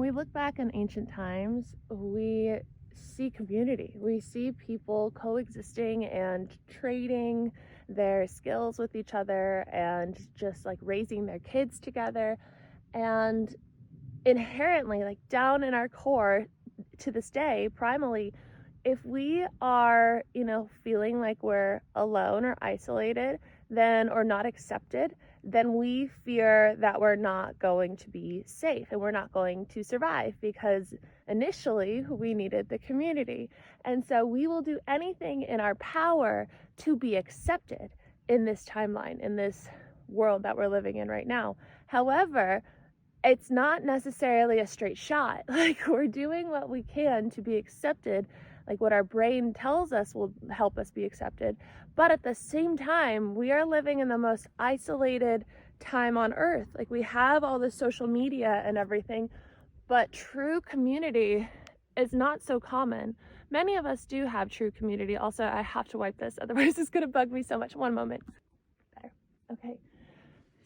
we look back in ancient times, we see community. We see people coexisting and trading their skills with each other and just like raising their kids together. And inherently, like down in our core to this day, primally, if we are, feeling like we're alone or isolated, then or not accepted, then we fear that we're not going to be safe and we're not going to survive because initially we needed the community. And so we will do anything in our power to be accepted in this timeline, in this world that we're living in right now. However, it's not necessarily a straight shot. Like, we're doing what we can to be accepted, like what our brain tells us will help us be accepted. But at the same time, we are living in the most isolated time on earth. Like, we have all this social media and everything, but true community is not so common. Many of us do have true community. Also, I have to wipe this, otherwise it's gonna bug me so much. One moment. There. Okay.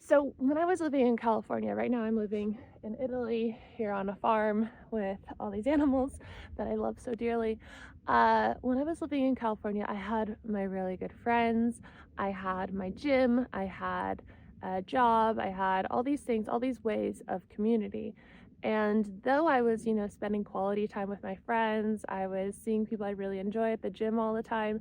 So when I was living in California, right now I'm living in Italy here on a farm with all these animals that I love so dearly. When I was living in California, I had my really good friends, I had my gym, I had a job, I had all these things, all these ways of community. And though I was, spending quality time with my friends, I was seeing people I really enjoy at the gym all the time,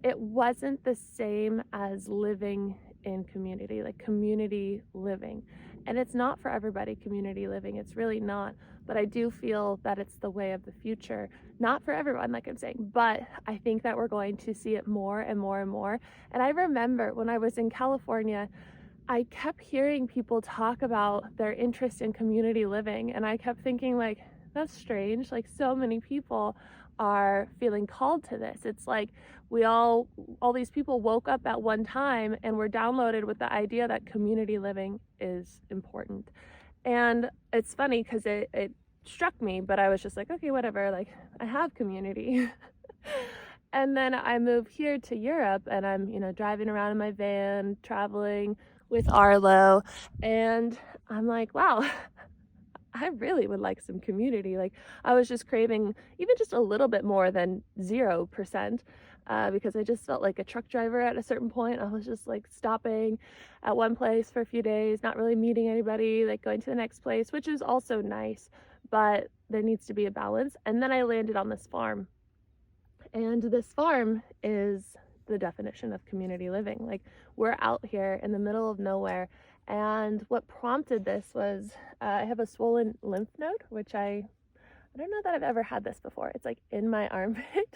it wasn't the same as living in community, like community living. And it's not for everybody, community living. It's really not. But I do feel that it's the way of the future. Not for everyone, like I'm saying, but I think that we're going to see it more and more and more. And I remember when I was in California, I kept hearing people talk about their interest in community living. And I kept thinking, like, that's strange. Like, so many people are feeling called to this. It's like all these people woke up at one time and were downloaded with the idea that community living is important. And it's funny because it struck me, but I was just like, okay, whatever, like, I have community. And then I moved here to Europe and I'm, driving around in my van, traveling with Arlo, and I'm like, wow, I really would like some community. Like, I was just craving even just a little bit more than 0%, because I just felt like a truck driver at a certain point. I was just like stopping at one place for a few days, not really meeting anybody, like going to the next place, which is also nice, but there needs to be a balance. And then I landed on this farm, and this farm is the definition of community living. Like, we're out here in the middle of nowhere. And what prompted this was I have a swollen lymph node, which I don't know that I've ever had this before. It's like in my armpit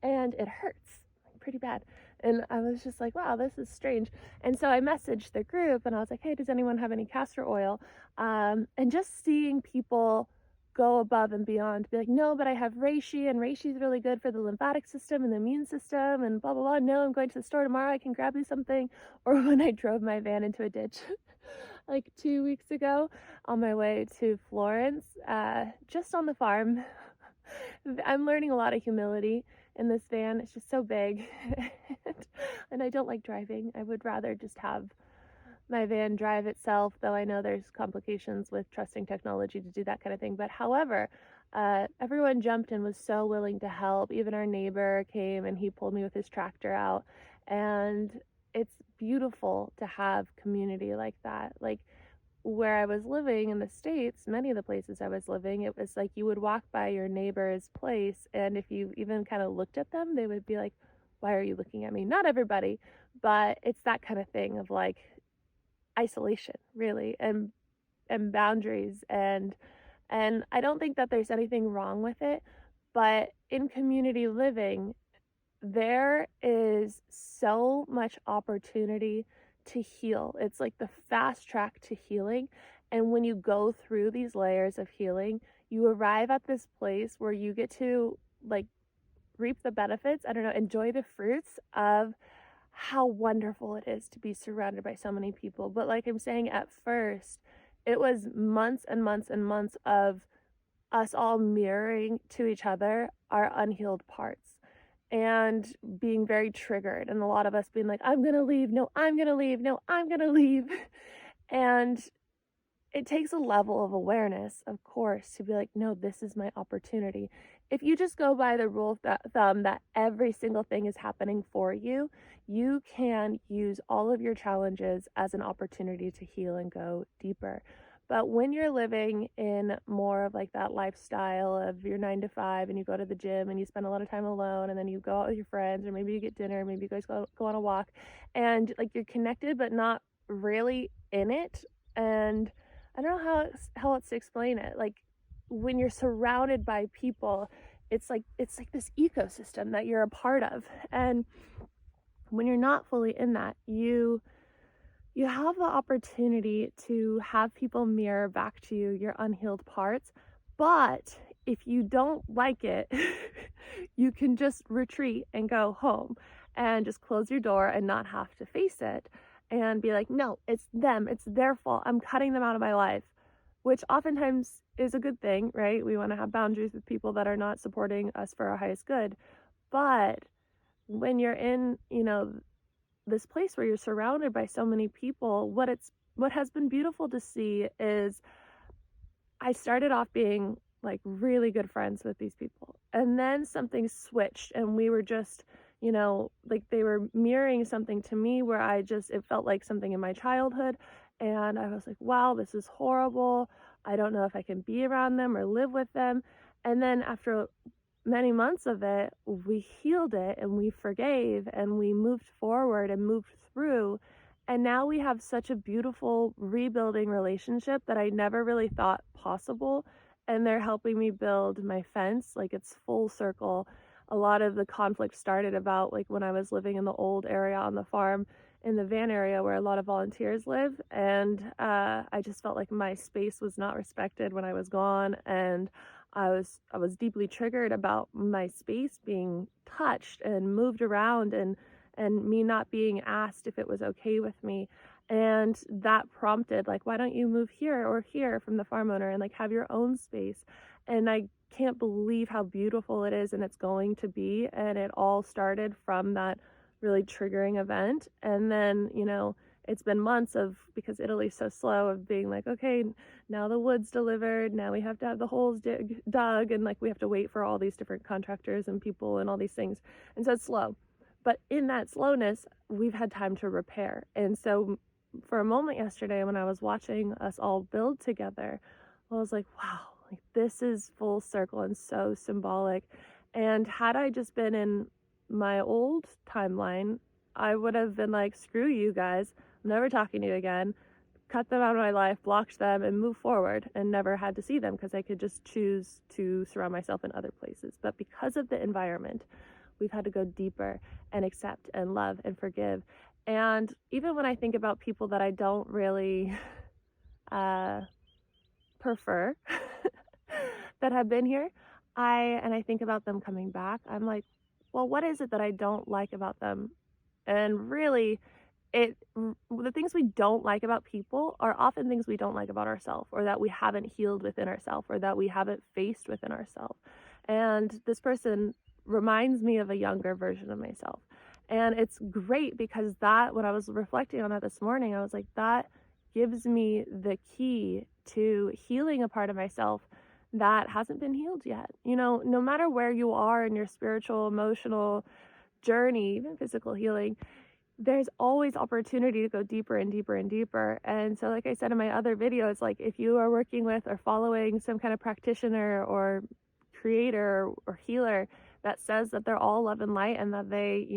and it hurts pretty bad. And I was just like, wow, this is strange. And so I messaged the group and I was like, hey, does anyone have any castor oil? And just seeing people go above and beyond, be like, no, but I have reishi, and reishi is really good for the lymphatic system and the immune system, and blah blah blah. No, I'm going to the store tomorrow, I can grab you something. Or when I drove my van into a ditch like 2 weeks ago on my way to Florence, just on the farm. I'm learning a lot of humility in this van. It's just so big and I don't like driving. I would rather just have my van drive itself, though I know there's complications with trusting technology to do that kind of thing. But however, everyone jumped and was so willing to help. Even our neighbor came and he pulled me with his tractor out. And it's beautiful to have community like that. Like, where I was living in the States, many of the places I was living, it was like you would walk by your neighbor's place, and if you even kind of looked at them, they would be like, why are you looking at me? Not everybody, but it's that kind of thing of like isolation, really, and boundaries, and I don't think that there's anything wrong with it, but in community living, there is so much opportunity to heal. It's like the fast track to healing. And when you go through these layers of healing, you arrive at this place where you get to like reap the benefits, I don't know, enjoy the fruits of how wonderful it is to be surrounded by so many people. But like I'm saying, at first, it was months and months and months of us all mirroring to each other our unhealed parts and being very triggered, and a lot of us being like, I'm gonna leave, no, I'm gonna leave, no, I'm gonna leave. And it takes a level of awareness, of course, to be like, no, this is my opportunity. If you just go by the rule of thumb that every single thing is happening for you, you can use all of your challenges as an opportunity to heal and go deeper. But when you're living in more of like that lifestyle of your 9 to 5 and you go to the gym and you spend a lot of time alone and then you go out with your friends or maybe you get dinner, maybe you guys go on a walk and like you're connected but not really in it. And I don't know how else to explain it. Like when you're surrounded by people, it's like this ecosystem that you're a part of. And when you're not fully in that, you have the opportunity to have people mirror back to you your unhealed parts. But if you don't like it, you can just retreat and go home and just close your door and not have to face it and be like, no, it's them, it's their fault. I'm cutting them out of my life, which oftentimes is a good thing, right? We want to have boundaries with people that are not supporting us for our highest good. But when you're in, this place where you're surrounded by so many people, what has been beautiful to see is I started off being like really good friends with these people. And then something switched and we were just, like they were mirroring something to me where it felt like something in my childhood. And I was like, wow, this is horrible. I don't know if I can be around them or live with them. And then after many months of it, we healed it and we forgave and we moved forward and moved through. And now we have such a beautiful rebuilding relationship that I never really thought possible. And they're helping me build my fence. Like it's full circle. A lot of the conflict started about like when I was living in the old area on the farm in the van area where a lot of volunteers live. And I just felt like my space was not respected when I was gone. And I was deeply triggered about my space being touched and moved around and me not being asked if it was okay with me. And that prompted like, why don't you move here or here from the farm owner and like have your own space? And I can't believe how beautiful it is and it's going to be. And it all started from that really triggering event. And then, it's been months of, because Italy's so slow, of being like, okay, now the wood's delivered, now we have to have the holes dug, and like we have to wait for all these different contractors and people and all these things. And so it's slow. But in that slowness, we've had time to repair. And so for a moment yesterday when I was watching us all build together, I was like, wow, like this is full circle and so symbolic. And had I just been in my old timeline, I would have been like, screw you guys, I'm never talking to you again, cut them out of my life, blocked them, and move forward, and never had to see them because I could just choose to surround myself in other places. But because of the environment, we've had to go deeper and accept and love and forgive. And even when I think about people that I don't really prefer that have been here, I think about them coming back, I'm like, well, what is it that I don't like about them? And really, the things we don't like about people are often things we don't like about ourselves, or that we haven't healed within ourselves, or that we haven't faced within ourselves. And this person reminds me of a younger version of myself. And it's great because when I was reflecting on that this morning, I was like, that gives me the key to healing a part of myself that hasn't been healed yet. No matter where you are in your spiritual, emotional journey, even physical healing, there's always opportunity to go deeper and deeper and deeper. And so, like I said in my other videos, like if you are working with or following some kind of practitioner or creator or healer that says that they're all love and light and that they,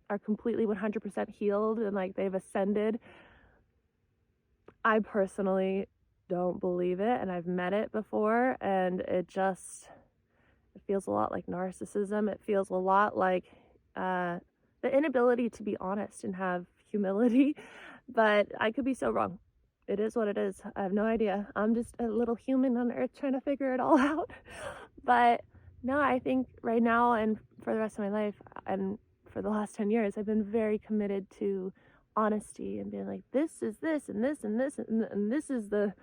are completely 100% healed and like they've ascended, I personally don't believe it. And I've met it before, and it feels a lot like narcissism. It feels a lot like the inability to be honest and have humility. But I could be so wrong. It is what it is. I have no idea. I'm just a little human on earth trying to figure it all out. But no, I think right now and for the rest of my life and for the last 10 years, I've been very committed to honesty and being like, this is this and this and this and this is the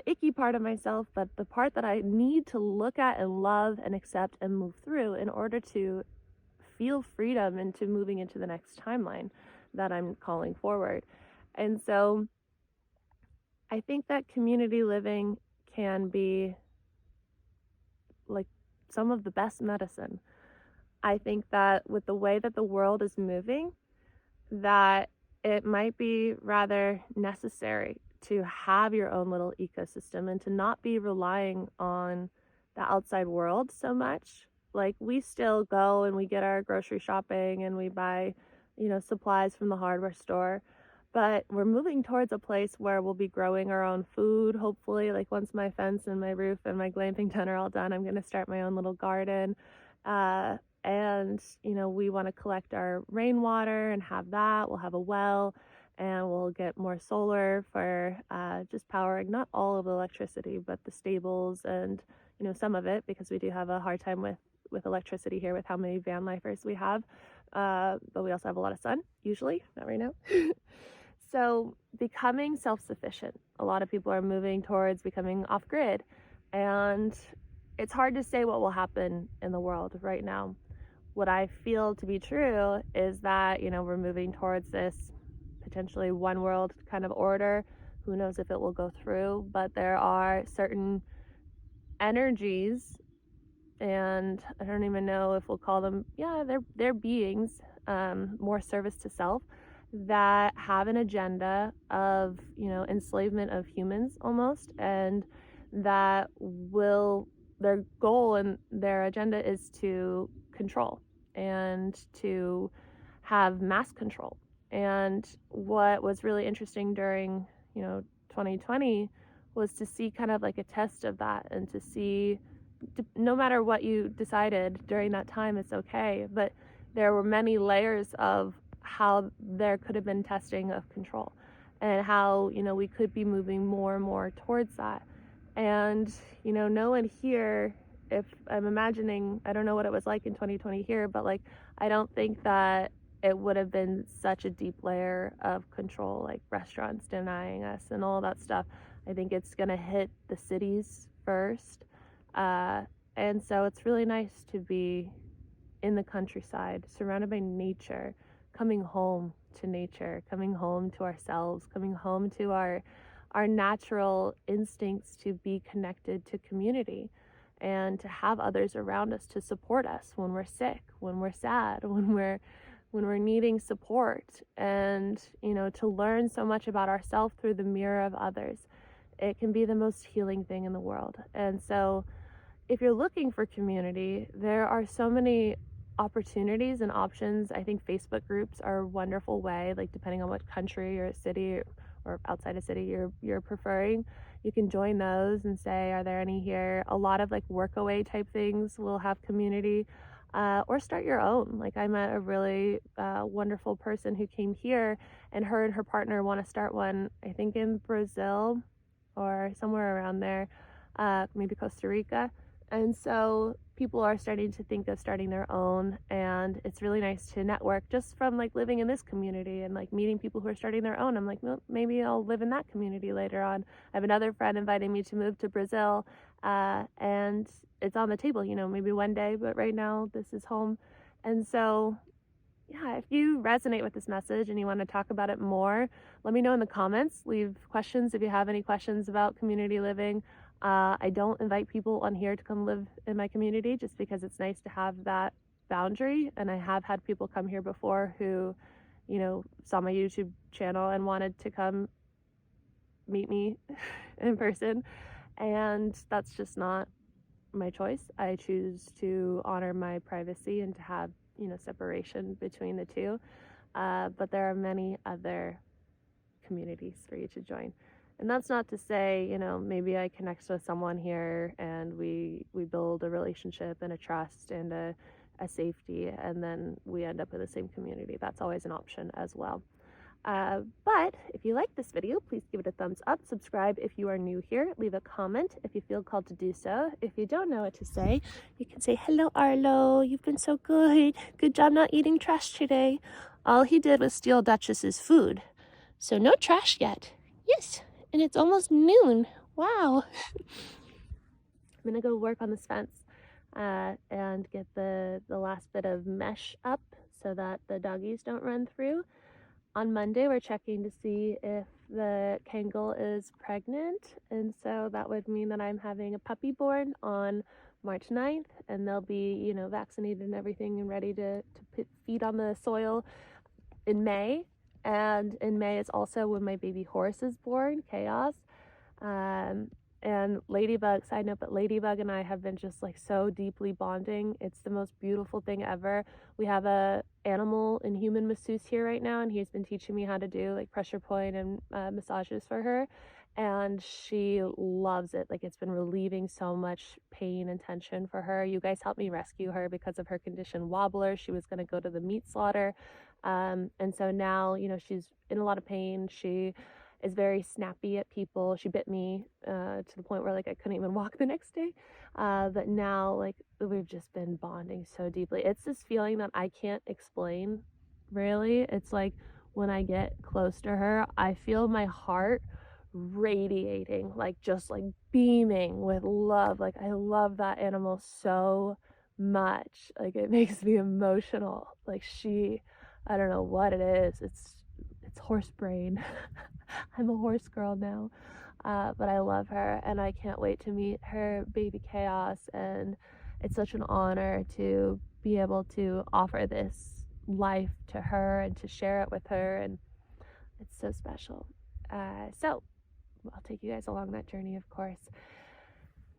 icky part of myself, but the part that I need to look at and love and accept and move through in order to feel freedom into moving into the next timeline that I'm calling forward. And so I think that community living can be like some of the best medicine. I think that with the way that the world is moving, that it might be rather necessary to have your own little ecosystem and to not be relying on the outside world so much. Like, we still go and we get our grocery shopping and we buy, supplies from the hardware store. But we're moving towards a place where we'll be growing our own food, hopefully. Like, once my fence and my roof and my glamping tent are all done, I'm going to start my own little garden. Uh, and we want to collect our rainwater and have that. We'll have a well, and we'll get more solar for just powering not all of the electricity but the stables, and some of it, because we do have a hard time with electricity here with how many van lifers we have, but we also have a lot of sun, usually, not right now. So becoming self-sufficient, a lot of people are moving towards becoming off-grid, and it's hard to say what will happen in the world right now. What I feel to be true is that, we're moving towards this potentially one world kind of order. Who knows if it will go through, but there are certain energies, and I don't even know if we'll call them, they're beings, more service to self, that have an agenda of, enslavement of humans almost, and that their goal and their agenda is to control and to have mass control. And what was really interesting during, 2020 was to see kind of like a test of that, and to see, no matter what you decided during that time, it's okay. But there were many layers of how there could have been testing of control, and how, we could be moving more and more towards that. And, no one here, if I'm imagining, I don't know what it was like in 2020 here, but like, I don't think that it would have been such a deep layer of control, like restaurants denying us and all that stuff. I think it's going to hit the cities first. And so it's really nice to be in the countryside, surrounded by nature, coming home to nature, coming home to ourselves, coming home to our natural instincts to be connected to community, and to have others around us to support us when we're sick, when we're sad, when we're needing support, and to learn so much about ourselves through the mirror of others. It can be the most healing thing in the world. And so if you're looking for community, there are so many opportunities and options. I think Facebook groups are a wonderful way, like depending on what country or city or outside a city you're preferring. You can join those and say, are there any here? A lot of like workaway type things will have community, or start your own. Like, I met a really wonderful person who came here, and her partner want to start one, I think in Brazil or somewhere around there, maybe Costa Rica. And so people are starting to think of starting their own, and it's really nice to network just from like living in this community and like meeting people who are starting their own. I'm like, well, maybe I'll live in that community later on. I have another friend inviting me to move to Brazil, and it's on the table, maybe one day, but right now this is home. And so, yeah, if you resonate with this message and you want to talk about it more, let me know in the comments. Leave questions if you have any questions about community living. I don't invite people on here to come live in my community, just because it's nice to have that boundary. And I have had people come here before who, saw my YouTube channel and wanted to come meet me in person. And that's just not my choice. I choose to honor my privacy and to have, separation between the two. But there are many other communities for you to join. And that's not to say, maybe I connect with someone here and we build a relationship and a trust and a safety, and then we end up in the same community. That's always an option as well. But if you like this video, please give it a thumbs up, subscribe if you are new here, leave a comment if you feel called to do so. If you don't know what to say, you can say, hello Arlo, you've been so good. Good job not eating trash today. All he did was steal Duchess's food. So no trash yet. Yes, and it's almost noon. Wow. I'm gonna go work on this fence and get the last bit of mesh up so that the doggies don't run through. On Monday, we're checking to see if the Kangal is pregnant, and so that would mean that I'm having a puppy born on March 9th, and they'll be, vaccinated and everything and ready to put feet on the soil in May. And in May is also when my baby horse is born, Chaos. Um, and Ladybug, side note, but Ladybug and I have been just like so deeply bonding. It's the most beautiful thing ever. We have a animal and human masseuse here right now, and he's been teaching me how to do like pressure point and massages for her. And she loves it. Like, it's been relieving so much pain and tension for her. You guys helped me rescue her because of her condition wobbler. She was going to go to the meat slaughter. And so now, she's in a lot of pain. She is very snappy at people. She bit me to the point where like I couldn't even walk the next day. But now like we've just been bonding so deeply. It's this feeling that I can't explain really. It's like when I get close to her, I feel my heart radiating, like just like beaming with love. Like I love that animal so much. Like it makes me emotional. Like I don't know what it is. It's horse brain. I'm a horse girl now. But I love her, and I can't wait to meet her baby Chaos. And it's such an honor to be able to offer this life to her and to share it with her, and it's so special. So I'll take you guys along that journey, of course.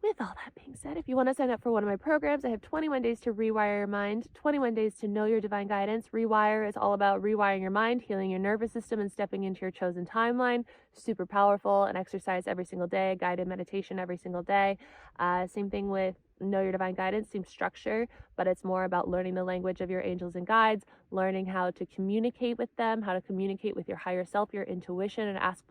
With all that being said, if you want to sign up for one of my programs, I have 21 days to rewire your mind, 21 days to know your divine guidance. Rewire is all about rewiring your mind, healing your nervous system, and stepping into your chosen timeline. Super powerful. An exercise every single day, guided meditation every single day. Same thing with Know Your Divine Guidance, same structure, but it's more about learning the language of your angels and guides, learning how to communicate with them, how to communicate with your higher self, your intuition, and ask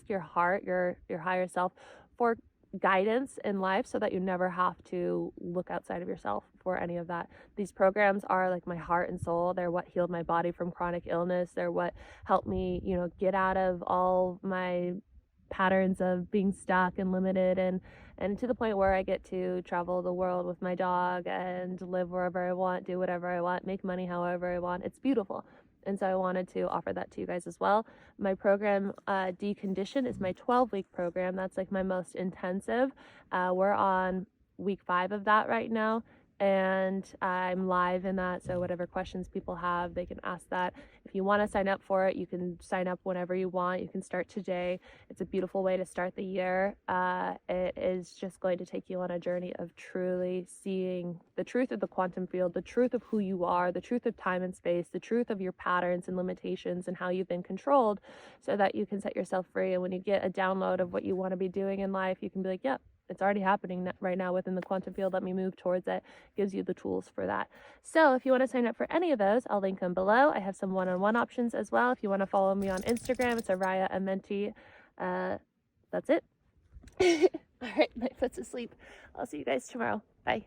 your heart, your higher self for guidance in life so that you never have to look outside of yourself for any of that. These programs are like my heart and soul. They're what healed my body from chronic illness. They're what helped me, get out of all my patterns of being stuck and limited, and to the point where I get to travel the world with my dog and live wherever I want, do whatever I want, make money however I want. It's beautiful. And so I wanted to offer that to you guys as well. My program, Decondition, is my 12-week program. That's like my most intensive. We're on week 5 of that right now, and I'm live in that. So whatever questions people have, they can ask that. If you want to sign up for it, you can sign up whenever you want. You can start today. It's a beautiful way to start the year. It is just going to take you on a journey of truly seeing the truth of the quantum field, the truth of who you are, the truth of time and space, the truth of your patterns and limitations and how you've been controlled, so that you can set yourself free. And when you get a download of what you want to be doing in life, you can be like, yep, it's already happening right now within the quantum field. Let me move towards it. Gives you the tools for that. So if you want to sign up for any of those, I'll link them below. I have some one-on-one options as well. If you want to follow me on Instagram, it's Araya Amenti. That's it. All right, my foot's asleep. I'll see you guys tomorrow. Bye.